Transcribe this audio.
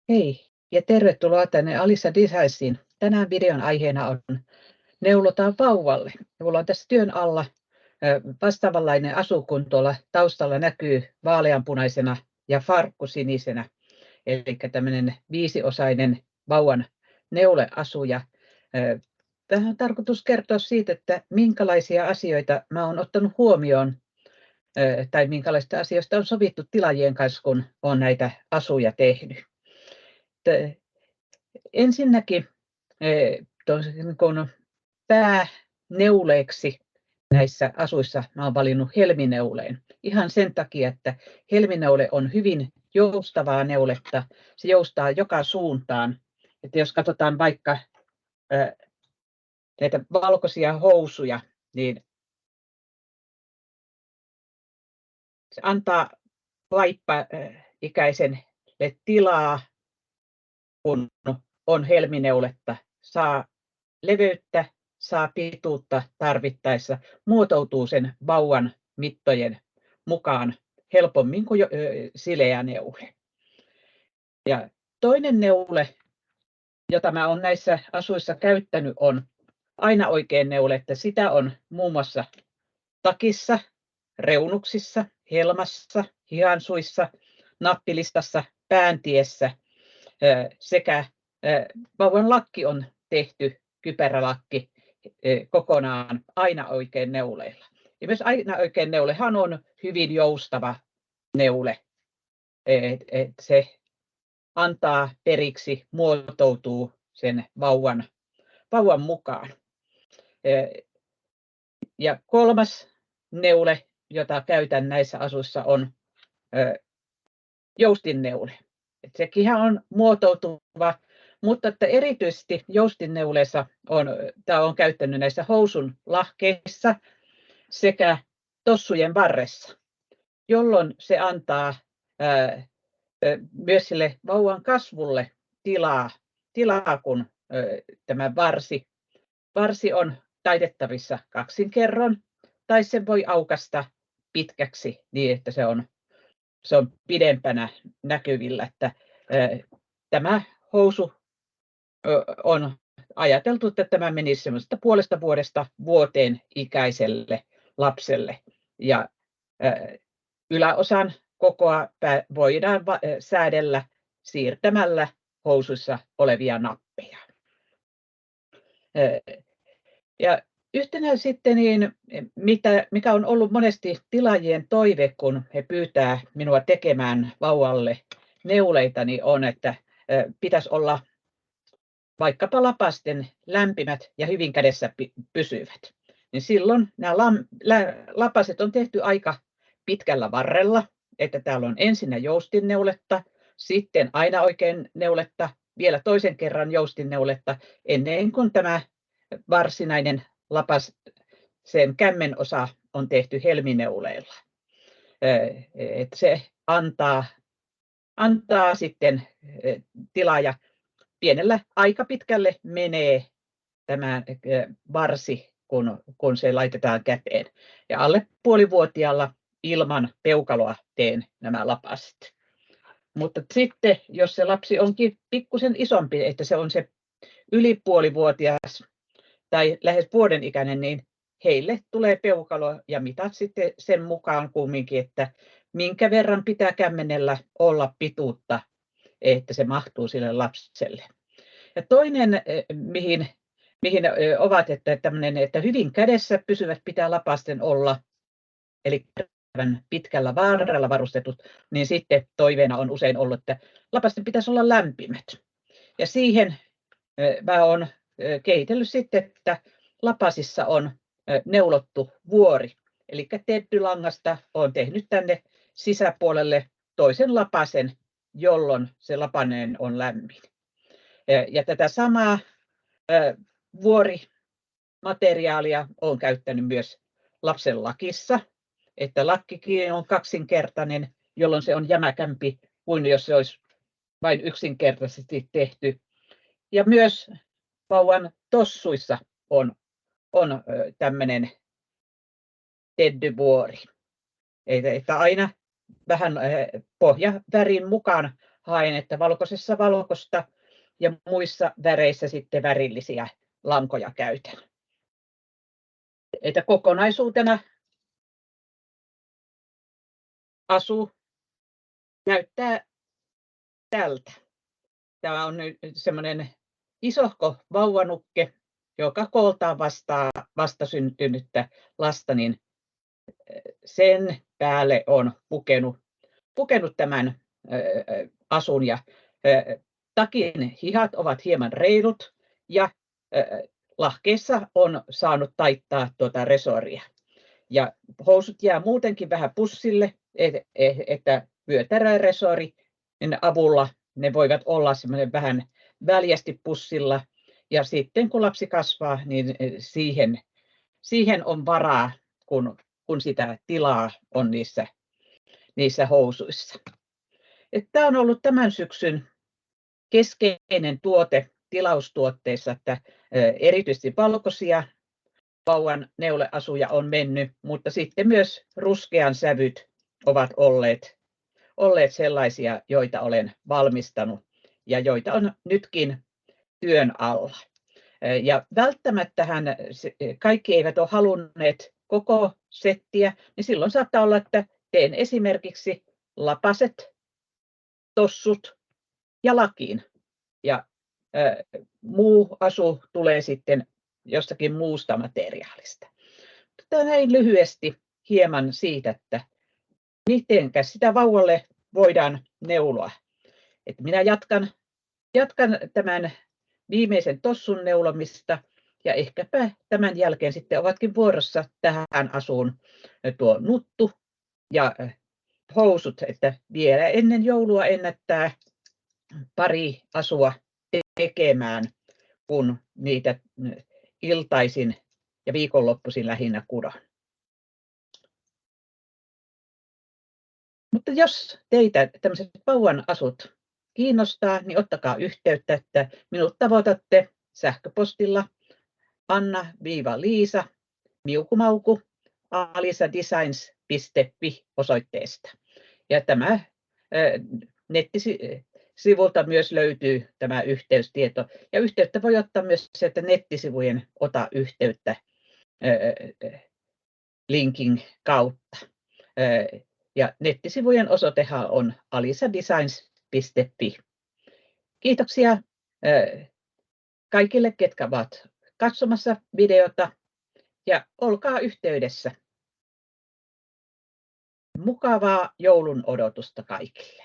Hei ja tervetuloa tänne Alissa Designsiin. Tänään videon aiheena on neulotaan vauvalle. Minulla on tässä työn alla vastaavanlainen asu, kun tuolla taustalla näkyy vaaleanpunaisena ja farkkusinisenä. Eli tämmöinen 5-osainen vauvan neuleasu. Tähän on tarkoitus kertoa siitä, että minkälaisia asioita mä olen ottanut huomioon tai minkälaista asioista on sovittu tilaajien kanssa, kun olen näitä asuja tehnyt. Ensinnäkin pääneuleeksi näissä asuissa mä olen valinnut helmineuleen. Ihan sen takia, että helmineule on hyvin joustavaa neuletta. Se joustaa joka suuntaan. Että jos katsotaan vaikka näitä valkoisia housuja, niin se antaa vaippa-ikäiselle tilaa, kun on helmineuletta. Saa leveyttä, saa pituutta tarvittaessa, muotoutuu sen vauvan mittojen mukaan helpommin kuin sileä neule. Ja toinen neule, jota mä olen näissä asuissa käyttänyt, on aina oikein neule, että sitä on muun muassa takissa, reunuksissa, helmassa, hihansuissa, nappilistassa, pääntiessä sekä vauvan lakki on tehty, kypärälakki, kokonaan aina oikein neuleilla. Ja myös aina oikein neulehan on hyvin joustava neule. Se antaa periksi, muotoutuu sen vauvan mukaan. Ja kolmas neule, jota käytän näissä asuissa, on joustinneule. Sekin on muotoutuva, mutta että erityisesti joustinneuleessa on käyttänyt näissä housun lahkeissa sekä tossujen varressa, jolloin se antaa myös sille vauvan kasvulle tilaa kun tämä varsi on taitettavissa kaksin kerroin, tai se voi aukaista pitkäksi niin, että se on pidempänä näkyvillä. Että tämä housu on ajateltu, että tämä menisi semmoisesta 0,5 vuodesta vuoteen ikäiselle lapselle. Ja yläosan kokoa voidaan säädellä siirtämällä housuissa olevia nappeja. Ja yhtenä sitten, mikä on ollut monesti tilaajien toive, kun he pyytää minua tekemään vauvalle neuleita, niin on, että pitäisi olla vaikkapa lapasten lämpimät ja hyvin kädessä pysyvät. Niin silloin nämä lapaset on tehty aika pitkällä varrella, että täällä on ensin joustinneuletta, sitten aina oikein neuletta, vielä toisen kerran joustinneuletta, ennen kuin tämä varsinainen lapas, sen kämmen osa on tehty helmineuleilla. Että se antaa sitten tilaa ja pienellä aika pitkälle menee tämä varsi, kun se laitetaan käteen. Ja alle 0,5-vuotiaalla ilman peukaloa teen nämä lapaset. Mutta sitten, jos se lapsi onkin pikkusen isompi, että se on se yli 0,5-vuotias tai lähes vuoden ikäinen, niin heille tulee peukalo ja mitat sitten sen mukaan kumminkin, että minkä verran pitää kämmenellä olla pituutta, että se mahtuu sille lapselle. Ja toinen, mihin ovat, että hyvin kädessä pysyvät pitää lapasten olla, eli pitkällä varrella varustetut, niin sitten toiveena on usein ollut, että lapasten pitäisi olla lämpimät. Ja siihen mä olen kehitellyt sitten, että lapasissa on neulottu vuori. Eli teddylangasta olen tehnyt tänne sisäpuolelle toisen lapasen, jolloin se lapanen on lämmin. Ja tätä samaa vuorimateriaalia olen käyttänyt myös lapsen lakissa, että lakkikin on kaksinkertainen, jolloin se on jämäkämpi kuin jos se olisi vain yksinkertaisesti tehty. Ja myös vauvan tossuissa on tämmöinen teddyvuori. Että aina vähän pohjavärin mukaan haen, että valkoisessa valkoista ja muissa väreissä sitten värillisiä lankoja käytän. Että kokonaisuutena asu näyttää tältä. Tämä on nyt semmoinen isohko vauvanukke, joka kooltaan vastaa vastasyntynyttä lasta, niin sen päälle on pukenut tämän asun ja takin hihat ovat hieman reilut ja lahkeessa on saanut taittaa tuota resoria. Ja housut jää muutenkin vähän pussille, että vyötäröresori avulla ne voivat olla semmoinen vähän väljästi pussilla. Ja sitten kun lapsi kasvaa, niin siihen on varaa, kun sitä tilaa on niissä housuissa. Tämä on ollut tämän syksyn keskeinen tuote tilaustuotteissa, että erityisesti valkoisia vauvan neuleasuja on mennyt, mutta sitten myös ruskean sävyt ovat olleet sellaisia, joita olen valmistanut ja joita on nytkin työn alla. Ja välttämättähän kaikki eivät ole halunneet koko settiä, niin silloin saattaa olla, että teen esimerkiksi lapaset, tossut ja lakin. Ja muu asu tulee sitten jostakin muusta materiaalista. Tämä näin lyhyesti hieman siitä, että miten sitä vauvalle voidaan neuloa. Että minä jatkan tämän viimeisen tossun neulomista ja ehkäpä tämän jälkeen sitten ovatkin vuorossa tähän asuun tuo nuttu ja housut, että vielä ennen joulua ennättää pari asua tekemään, kun niitä iltaisin ja viikonloppuisin lähinnä kudon. Mutta jos teitä tämmöiset vauvan asut kiinnostaa, niin ottakaa yhteyttä, että minut tavoitatte sähköpostilla anna-liisa miukumauku alisadesigns.fi osoitteesta. Ja tämä nettisivulta myös löytyy tämä yhteystieto. Ja yhteyttä voi ottaa myös sieltä nettisivujen ota yhteyttä linkin kautta. Ja nettisivujen osoitehan on alisadesigns.fi. Kiitoksia kaikille, ketkä ovat katsomassa videota ja olkaa yhteydessä. Mukavaa joulun odotusta kaikille.